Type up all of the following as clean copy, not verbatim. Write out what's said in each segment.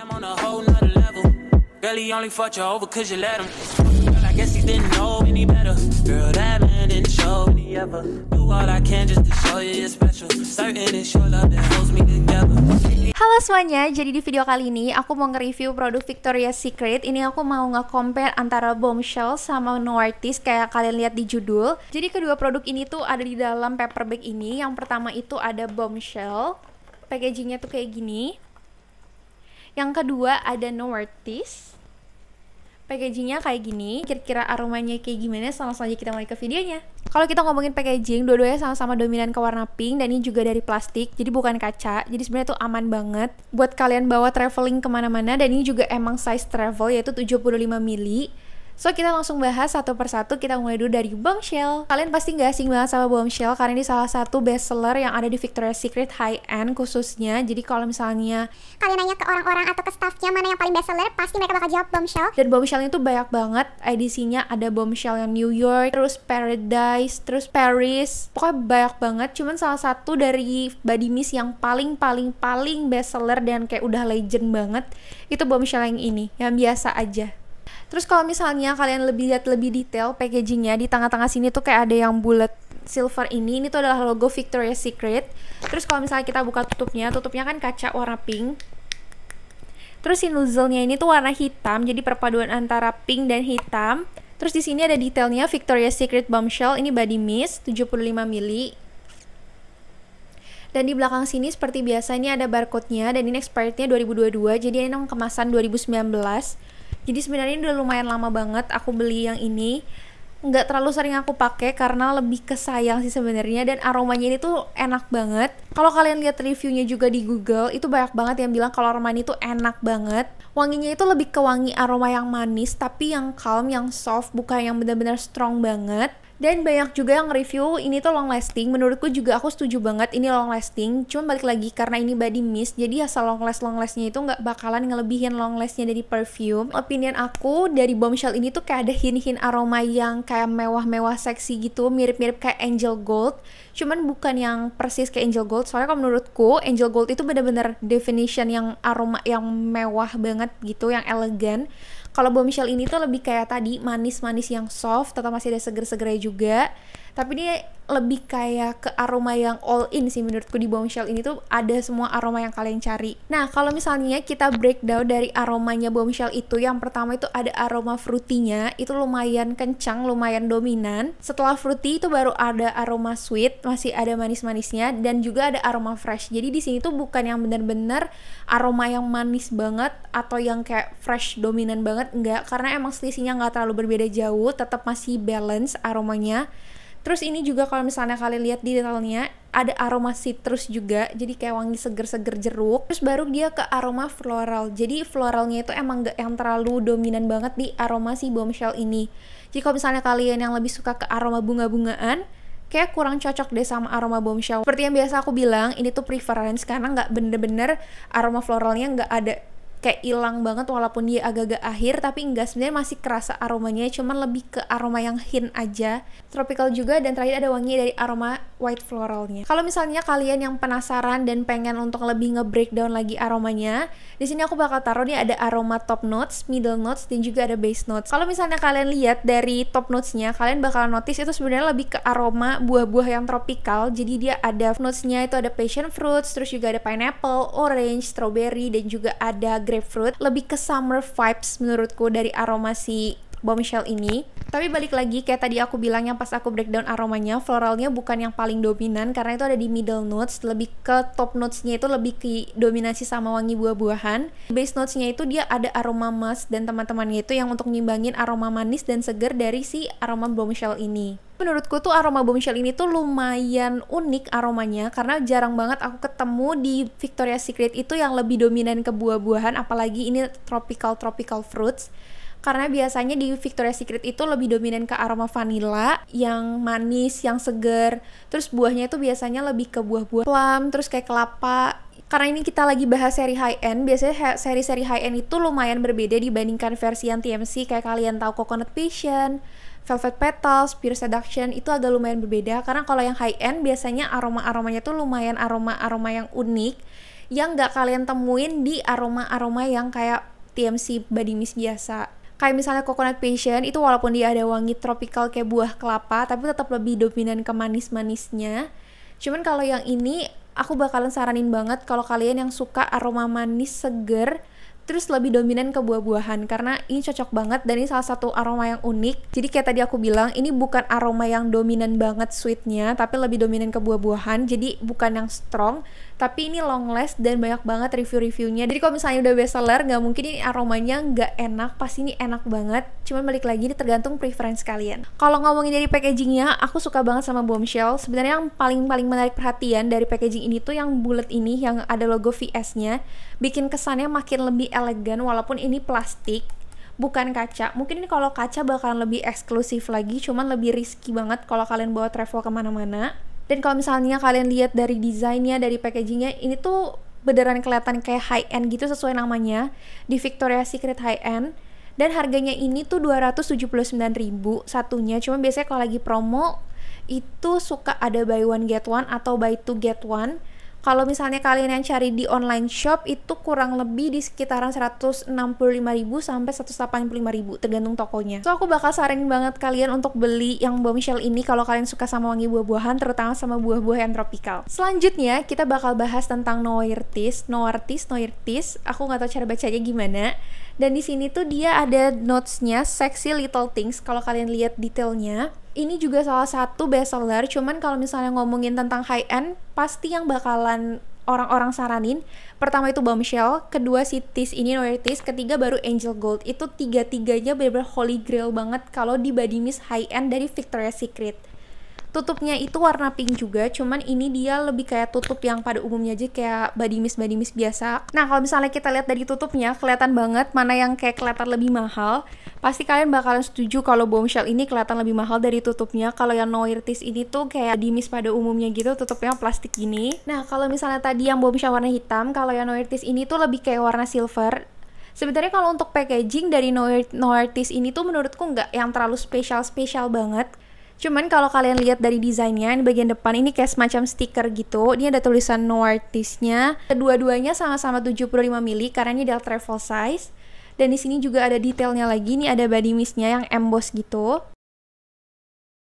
I'm on a whole nother level. Girl, he only fucked you over cause you let him. Girl, I guess he didn't know any better. Girl, that man didn't show me ever. Do all I can just to show you you're special. Certain it's your love that holds me together. Halo semuanya, jadi di video kali ini aku mau nge-review produk Victoria's Secret. Ini aku mau nge-compare antara Bombshell sama Novartis kayak kalian lihat di judul. Jadi kedua produk ini tuh ada di dalam paper bag ini. Yang pertama itu ada Bombshell, packagingnya tuh kayak gini. Yang kedua ada Novartis, packagingnya kayak gini. Kira-kira aromanya kayak gimana? Langsung aja kita mulai ke videonya. Kalau kita ngomongin packaging, dua-duanya sama-sama dominan ke warna pink, dan ini juga dari plastik, jadi bukan kaca. Jadi sebenarnya tuh aman banget buat kalian bawa traveling kemana-mana. Dan ini juga emang size travel, yaitu 75 mili. So kita langsung bahas satu persatu. Kita mulai dulu dari Bombshell. Kalian pasti gak asing banget sama Bombshell karena ini salah satu bestseller yang ada di Victoria's Secret high end khususnya. Jadi kalau misalnya kalian nanya ke orang-orang atau ke staffnya mana yang paling bestseller, pasti mereka bakal jawab Bombshell. Dan Bombshell itu banyak banget edisinya. Ada Bombshell yang New York, terus Paradise, terus Paris. Pokoknya banyak banget. Cuman salah satu dari body mist yang paling bestseller dan kayak udah legend banget itu Bombshell yang ini, yang biasa aja. Terus kalau misalnya kalian lihat lebih detail packagingnya, di tengah-tengah sini tuh kayak ada yang bulat silver ini tuh adalah logo Victoria's Secret. Terus kalau misalnya kita buka tutupnya kan kaca warna pink. Terus si nozzle-nya ini tuh warna hitam, jadi perpaduan antara pink dan hitam. Terus di sini ada detailnya Victoria's Secret Bombshell, ini body mist 75 mili. Dan di belakang sini seperti biasa ini ada barcode-nya, dan ini expirednya 2022, jadi ini kemasan 2019. Jadi sebenarnya ini udah lumayan lama banget aku beli yang ini. Nggak terlalu sering aku pakai karena lebih ke sayang sih sebenarnya, dan aromanya ini tuh enak banget. Kalau kalian lihat reviewnya juga di Google, itu banyak banget yang bilang kalau aroma ini tuh enak banget. Wanginya itu lebih ke wangi aroma yang manis, tapi yang calm, yang soft, bukan yang benar-benar strong banget. Dan banyak juga yang review ini tuh long lasting. Menurutku juga aku setuju banget ini long lasting. Cuma balik lagi karena ini body mist, jadi asal long lastnya itu nggak bakalan ngelebihin long lastnya dari perfume. Opinion aku dari Bombshell ini tuh kayak ada hint-hint aroma yang kayak mewah-mewah seksi gitu, mirip-mirip kayak Angel Gold. Cuman bukan yang persis kayak Angel Gold. Soalnya kalau menurutku Angel Gold itu bener-bener definition yang aroma yang mewah banget gitu, yang elegan. Kalau Bombshell ini tuh lebih kayak tadi manis-manis yang soft, tetap masih ada seger-segernya juga. Tapi ini lebih kayak ke aroma yang all in sih menurutku. Di Bombshell ini tuh ada semua aroma yang kalian cari. Nah, kalau misalnya kita breakdown dari aromanya Bombshell itu, yang pertama itu ada aroma fruity-nya, itu lumayan kencang, lumayan dominan. Setelah fruity itu baru ada aroma sweet, masih ada manis-manisnya, dan juga ada aroma fresh. Jadi di sini tuh bukan yang bener-bener aroma yang manis banget atau yang kayak fresh dominan banget, enggak, karena emang selisihnya nggak terlalu berbeda jauh, tetap masih balance aromanya. Terus ini juga kalau misalnya kalian lihat di detailnya ada aroma citrus juga, jadi kayak wangi seger-seger jeruk. Terus baru dia ke aroma floral, jadi floralnya itu emang gak yang terlalu dominan banget di aroma si Bombshell ini. Jadi kalau misalnya kalian yang lebih suka ke aroma bunga-bungaan, kayak kurang cocok deh sama aroma Bombshell. Seperti yang biasa aku bilang, ini tuh preference karena nggak bener-bener aroma floralnya nggak ada, kayak hilang banget walaupun dia agak-agak akhir, tapi enggak, sebenarnya masih kerasa aromanya, cuman lebih ke aroma yang hint aja, tropical juga. Dan terakhir ada wangi dari aroma white floralnya. Kalau misalnya kalian yang penasaran dan pengen untuk lebih nge-breakdown lagi aromanya, di sini aku bakal taruh nih ada aroma top notes, middle notes, dan juga ada base notes. Kalau misalnya kalian lihat dari top notes-nya, kalian bakal notice itu sebenarnya lebih ke aroma buah-buah yang tropical. Jadi dia ada notes-nya itu ada passion fruits, terus juga ada pineapple, orange, strawberry, dan juga ada grapefruit. Lebih ke summer vibes menurutku dari aroma si Bombshell ini. Tapi balik lagi kayak tadi aku bilang yang pas aku breakdown aromanya, floralnya bukan yang paling dominan karena itu ada di middle notes. Lebih ke top notes-nya itu lebih ke dominasi sama wangi buah-buahan. Base notes-nya itu dia ada aroma musk dan teman-temannya itu yang untuk nyimbangin aroma manis dan seger dari si aroma Bombshell ini. Menurutku tuh aroma Bombshell ini tuh lumayan unik aromanya, karena jarang banget aku ketemu di Victoria's Secret itu yang lebih dominan ke buah-buahan, apalagi ini tropical fruits. Karena biasanya di Victoria's Secret itu lebih dominan ke aroma vanilla, yang manis, yang seger. Terus buahnya itu biasanya lebih ke buah-buah plum, terus kayak kelapa. Karena ini kita lagi bahas seri high-end, biasanya seri-seri high-end itu lumayan berbeda dibandingkan versi yang TMC. Kayak kalian tahu Coconut Passion, Velvet Petals, Pure Seduction, itu agak lumayan berbeda. Karena kalau yang high-end biasanya aroma-aromanya tuh lumayan aroma-aroma yang unik, yang nggak kalian temuin di aroma-aroma yang kayak TMC body mist biasa. Kayak misalnya Coconut Passion itu walaupun dia ada wangi tropical kayak buah kelapa, tapi tetap lebih dominan ke manis-manisnya. Cuman kalau yang ini aku bakalan saranin banget kalau kalian yang suka aroma manis seger terus lebih dominan ke buah-buahan, karena ini cocok banget dan ini salah satu aroma yang unik. Jadi kayak tadi aku bilang, ini bukan aroma yang dominan banget sweetnya, tapi lebih dominan ke buah-buahan. Jadi bukan yang strong, tapi ini long last dan banyak banget review-reviewnya. Jadi kalau misalnya udah best seller, nggak mungkin ini aromanya nggak enak, pasti ini enak banget. Cuman balik lagi, ini tergantung preference kalian. Kalau ngomongin dari packagingnya, aku suka banget sama Bombshell. Sebenarnya yang paling menarik perhatian dari packaging ini tuh yang bulat ini, yang ada logo VS-nya, bikin kesannya makin lebih elegan walaupun ini plastik bukan kaca. Mungkin ini kalau kaca bakalan lebih eksklusif lagi, cuman lebih risky banget kalau kalian bawa travel kemana-mana. Dan kalau misalnya kalian lihat dari desainnya, dari packagingnya, ini tuh beneran kelihatan kayak high end gitu sesuai namanya, di Victoria's Secret high end. Dan harganya ini tuh 279.000 satunya. Cuma biasanya kalau lagi promo itu suka ada buy one get one atau buy two get one. Kalau misalnya kalian yang cari di online shop itu kurang lebih di sekitaran 165.000 sampai 185.000 tergantung tokonya. So aku bakal saranin banget kalian untuk beli yang Bombshell ini kalau kalian suka sama wangi buah-buahan, terutama sama buah-buah yang tropical. Selanjutnya kita bakal bahas tentang Noirtis. Aku nggak tahu cara bacanya gimana. Dan di sini tuh dia ada notes-nya Sexy Little Things. Kalau kalian lihat detailnya, ini juga salah satu bestseller. Cuman kalau misalnya ngomongin tentang high end, pasti yang bakalan orang-orang saranin pertama itu Bombshell, kedua si Tis ini Noirtis, ketiga baru Angel Gold. Itu tiga-tiganya bener-bener holy grail banget kalau di body mist high end dari Victoria's Secret. Tutupnya itu warna pink juga, cuman ini dia lebih kayak tutup yang pada umumnya aja kayak body mist biasa. Nah kalau misalnya kita lihat dari tutupnya, kelihatan banget mana yang kayak kelihatan lebih mahal. Pasti kalian bakalan setuju kalau Bombshell ini kelihatan lebih mahal dari tutupnya. Kalau yang Noirtis ini tuh kayak body mist pada umumnya gitu, tutupnya plastik gini. Nah kalau misalnya tadi yang Bombshell warna hitam, kalau yang Noirtis ini tuh lebih kayak warna silver. Sebenarnya kalau untuk packaging dari Noirtis ini tuh menurutku nggak yang terlalu spesial banget. Cuman kalau kalian lihat dari desainnya, di bagian depan ini kayak semacam stiker gitu. Ini ada tulisan Noirtis-nya. Kedua-duanya sama-sama 75 ml karena ini adalah travel size. Dan di sini juga ada detailnya lagi. Ini ada body mist-nya yang emboss gitu.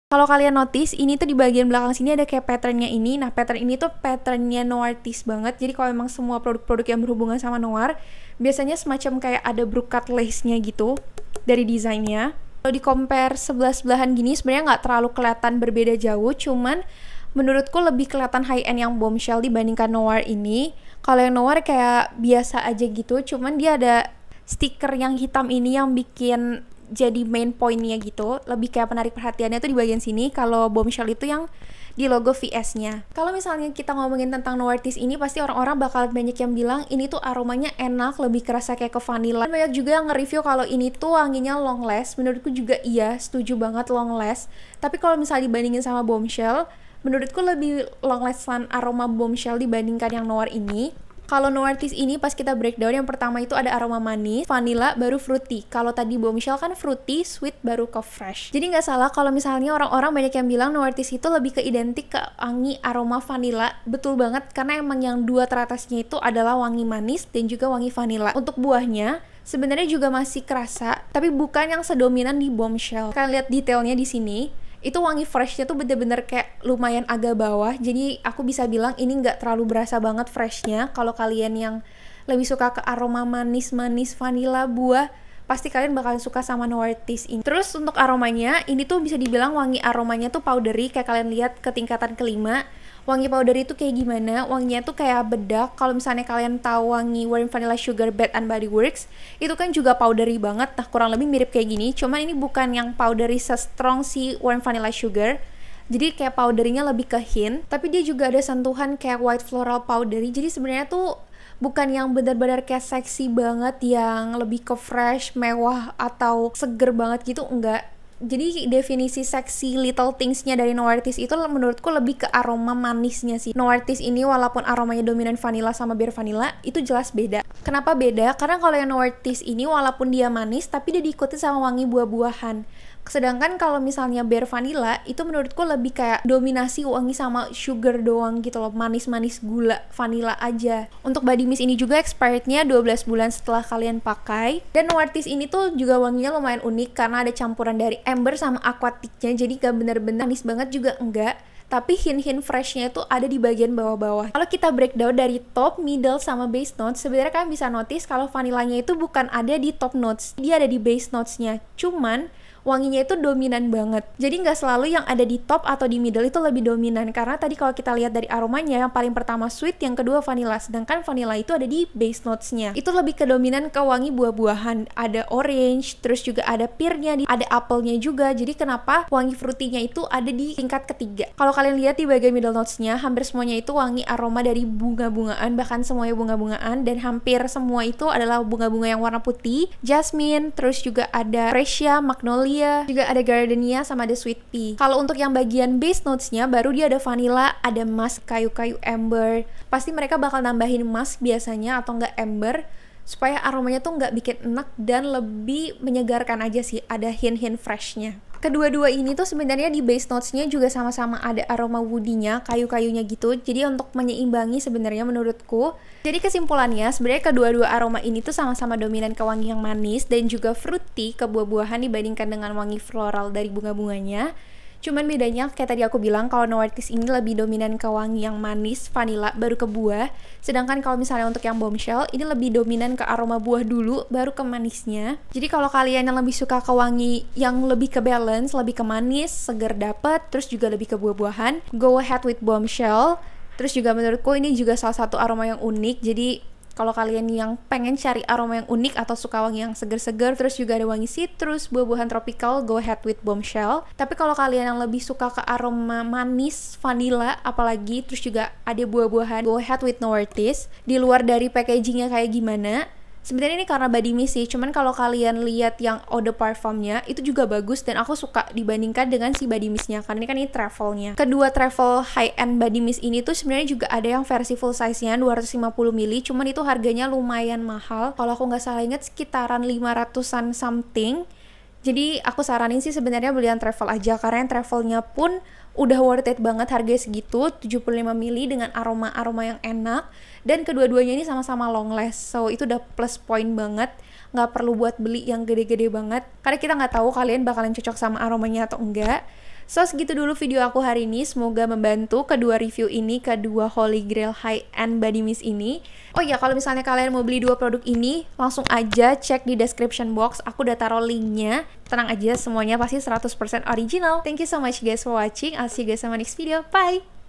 Kalau kalian notice, ini tuh di bagian belakang sini ada kayak patternnya ini. Nah, pattern ini tuh patternnya Noirtis banget. Jadi kalau emang semua produk-produk yang berhubungan sama Noir, biasanya semacam kayak ada brokat lace-nya gitu dari desainnya. Kalau di compare sebelah-sebelahan gini sebenarnya nggak terlalu kelihatan berbeda jauh, cuman menurutku lebih kelihatan high end yang Bombshell dibandingkan Noir ini. Kalau yang Noir kayak biasa aja gitu, cuman dia ada stiker yang hitam ini yang bikin jadi main pointnya gitu, lebih kayak penarik perhatiannya tuh di bagian sini. Kalau Bombshell itu yang di logo VS-nya. Kalau misalnya kita ngomongin tentang Noirtis ini, pasti orang-orang bakal banyak yang bilang ini tuh aromanya enak, lebih kerasa kayak ke vanilla. Banyak juga yang nge-review kalau ini tuh wanginya long last. Menurutku juga iya, setuju banget long last. Tapi kalau misalnya dibandingin sama Bombshell, menurutku lebih long lastan aroma Bombshell dibandingkan yang Noir ini. Kalau Noirtis ini pas kita breakdown, yang pertama itu ada aroma manis, vanilla, baru fruity. Kalau tadi Bombshell kan fruity, sweet, baru ke fresh. Jadi nggak salah kalau misalnya orang-orang banyak yang bilang Noirtis itu lebih ke identik ke wangi aroma vanilla. Betul banget, karena emang yang dua teratasnya itu adalah wangi manis dan juga wangi vanilla. Untuk buahnya sebenarnya juga masih kerasa, tapi bukan yang sedominan di Bombshell. Kalian lihat detailnya di sini. Itu wangi freshnya tuh bener-bener kayak lumayan agak bawah. Jadi aku bisa bilang ini nggak terlalu berasa banget freshnya. Kalau kalian yang lebih suka ke aroma manis-manis vanilla buah, pasti kalian bakalan suka sama Noirtis ini. Terus untuk aromanya, ini tuh bisa dibilang wangi aromanya tuh powdery. Kayak kalian lihat ke tingkatan kelima, wangi powdery itu kayak gimana? Wanginya tuh kayak bedak. Kalau misalnya kalian tahu wangi Warm Vanilla Sugar Bath and Body Works, itu kan juga powdery banget. Nah, kurang lebih mirip kayak gini. Cuman ini bukan yang powdery se-strong si Warm Vanilla Sugar. Jadi kayak powderynya lebih ke hint. Tapi dia juga ada sentuhan kayak white floral powdery. Jadi sebenarnya tuh bukan yang benar-benar kayak seksi banget, yang lebih ke fresh, mewah, atau seger banget gitu. Enggak. Jadi definisi seksi little things-nya dari Noirtis itu menurutku lebih ke aroma manisnya sih. Noirtis ini walaupun aromanya dominan vanilla sama bitter vanilla, itu jelas beda. Kenapa beda? Karena kalau yang Noirtis ini walaupun dia manis, tapi dia diikuti sama wangi buah-buahan. Sedangkan kalau misalnya Bare Vanilla itu menurutku lebih kayak dominasi wangi sama sugar doang gitu loh, manis-manis gula vanilla aja. Untuk body mist ini juga expirednya 12 bulan setelah kalian pakai. Dan Novartis ini tuh juga wanginya lumayan unik karena ada campuran dari amber sama aquaticnya, jadi gak bener-bener manis banget juga enggak, tapi hint-hint freshnya itu ada di bagian bawah-bawah. Kalau kita breakdown dari top, middle, sama base notes, sebenarnya kalian bisa notice kalau vanillanya itu bukan ada di top notes, dia ada di base notesnya. Cuman wanginya itu dominan banget. Jadi nggak selalu yang ada di top atau di middle itu lebih dominan. Karena tadi kalau kita lihat dari aromanya, yang paling pertama sweet, yang kedua vanilla. Sedangkan vanilla itu ada di base notesnya. Itu lebih ke dominan ke wangi buah-buahan. Ada orange, terus juga ada pear-nya, ada apple-nya juga. Jadi kenapa wangi fruity-nya itu ada di tingkat ketiga. Kalau kalian lihat di bagian middle notesnya, hampir semuanya itu wangi aroma dari bunga-bungaan. Bahkan semuanya bunga-bungaan. Dan hampir semua itu adalah bunga-bunga yang warna putih. Jasmine, terus juga ada freesia, magnolia, juga ada gardenia, sama ada sweet pea. Kalau untuk yang bagian base notesnya, baru dia ada vanilla, ada musk, kayu-kayu amber. Pasti mereka bakal nambahin musk biasanya atau enggak amber, supaya aromanya tuh nggak bikin enak dan lebih menyegarkan aja sih. Ada hint-hint freshnya. Kedua-dua ini tuh sebenarnya di base notesnya juga sama-sama ada aroma woody-nya, kayu-kayunya gitu. Jadi untuk menyeimbangi sebenarnya menurutku. Jadi kesimpulannya sebenarnya kedua-dua aroma ini tuh sama-sama dominan ke wangi yang manis dan juga fruity ke buah-buahan dibandingkan dengan wangi floral dari bunga-bunganya. Cuman bedanya kayak tadi aku bilang, kalau Novartis ini lebih dominan ke wangi yang manis, vanilla, baru ke buah. Sedangkan kalau misalnya untuk yang Bombshell, ini lebih dominan ke aroma buah dulu, baru ke manisnya. Jadi kalau kalian yang lebih suka ke wangi yang lebih ke balance, lebih ke manis, seger dapet, terus juga lebih ke buah-buahan, go ahead with Bombshell. Terus juga menurutku ini juga salah satu aroma yang unik, jadi kalau kalian yang pengen cari aroma yang unik atau suka wangi yang seger-seger, terus juga ada wangi citrus, buah-buahan tropical, go ahead with Bombshell. Tapi kalau kalian yang lebih suka ke aroma manis, vanilla, apalagi, terus juga ada buah-buahan, go ahead with Novartis. Di luar dari packagingnya kayak gimana, sebenarnya ini karena body mist sih, cuman kalau kalian lihat yang eau de parfumnya itu juga bagus dan aku suka dibandingkan dengan si body mistnya, karena ini kan ini travelnya. Kedua travel high end body mist ini tuh sebenarnya juga ada yang versi full size nya 250 ml, cuman itu harganya lumayan mahal. Kalau aku nggak salah ingat sekitaran 500-an something. Jadi aku saranin sih sebenarnya beli yang travel aja, karena yang travelnya pun udah worth it banget harganya segitu, 75 ml dengan aroma-aroma yang enak, dan kedua-duanya ini sama-sama long last, so itu udah plus point banget. Nggak perlu buat beli yang gede-gede banget, karena kita nggak tahu kalian bakalan cocok sama aromanya atau enggak. So segitu dulu video aku hari ini, semoga membantu kedua review ini, kedua Holy Grail high end body mist ini. Oh iya, kalau misalnya kalian mau beli dua produk ini, langsung aja cek di description box, aku udah taruh linknya. Tenang aja, semuanya pasti 100% original. Thank you so much guys for watching, I'll see you guys on my next video, bye!